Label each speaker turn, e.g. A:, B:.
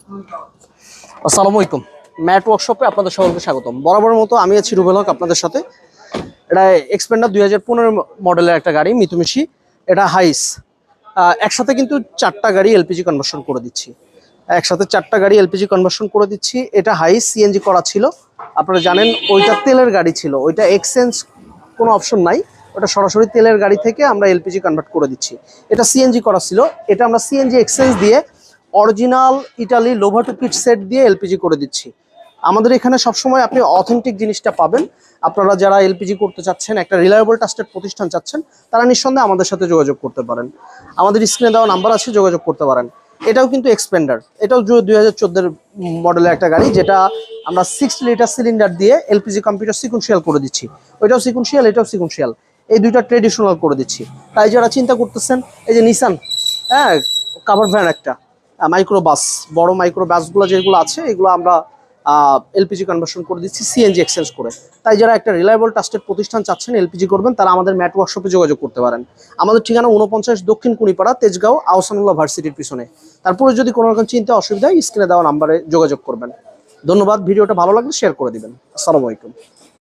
A: আসসালামু আলাইকুম। ম্যাট ওয়ার্কশপে আপনাদের সকলকে স্বাগতম। বরাবরের মতো আমি আছি রুবেল হক আপনাদের সাথে। এটা এক্সপেন্ডার 2015 মডেলের একটা গাড়ি মিতুমিশি। এটা হাইস। একসাথে কিন্তু 4টা গাড়ি এলপিজি কনভার্সন করে দিচ্ছি। একসাথে 4টা গাড়ি এলপিজি কনভার্সন করে দিচ্ছি। এটা হাইস সিএনজি করা ছিল। আপনারা জানেন ওইটা তেলের গাড়ি ছিল, ওইটা এক্সচেঞ্জ কোনো অপশন নাই, ওটা সরাসরি তেলের গাড়ি থেকে আমরা এলপিজি কনভার্ট করে দিচ্ছি। এটা সিএনজি করা ছিল, এটা আমরা সিএনজি এক্সচেঞ্জ দিয়ে original Italy Lovato kit set দিয়ে এলপিজি করে দিচ্ছি। আমাদের এখানে সবসময় আপনি অথেন্টিক জিনিসটা পাবেন। আপনারা যারা এলপিজি করতে চাচ্ছেন, একটা রিলায়েবল ট্রাস্টেড প্রতিষ্ঠান চাচ্ছেন, তারা নিঃসন্দেহে আমাদের সাথে যোগাযোগ করতে পারেন। আমাদের স্ক্রিনে দেওয়া নাম্বার আছে, যোগাযোগ করতে পারেন। এটাও কিন্তু এক্সপেন্ডার, এটাও 2014 মডেলের একটা গাড়ি, যেটা আমরা 60 লিটার সিলিন্ডার দিয়ে এলপিজি কম্পিউটার সিকুয়েন্সিয়াল করে দিচ্ছি। ওইটাও সিকুয়েন্সিয়াল, এটাও সিকুয়েন্সিয়াল, এই দুইটা ট্রেডিশনাল করে দিচ্ছি। তাই যারা চিন্তা করতেছেন, এই যে নিসান, হ্যাঁ, কাভার ভ্যান একটা মাইক্রো বাস, বড় মাইক্রো বাসগুলো যেগুলো আছে, এগুলো আমরা এলপিজি কনভার্সন করে দিচ্ছি সিএনজি এক্সচেঞ্জ করে। তাই যারা একটা রিলায়েবল ট্রাস্টেড প্রতিষ্ঠান চাচ্ছেন এলপিজি করবেন, তারা আমাদের ম্যাট ওয়ার্কশপে যোগাযোগ করতে পারেন। আমাদের ঠিকানা 49 দক্ষিণ কুনিপাড়া, তেজগাঁও, আহসানুল্লাহ ভার্সিটির পিছনে। তারপরে যদি কোনো রকম চিন্তা অসুবিধা হয়, স্ক্রিনে দেওয়া নাম্বারে যোগাযোগ করবেন। ধন্যবাদ। ভিডিওটা ভালো লাগলে শেয়ার করে দিবেন। আসসালামু আলাইকুম।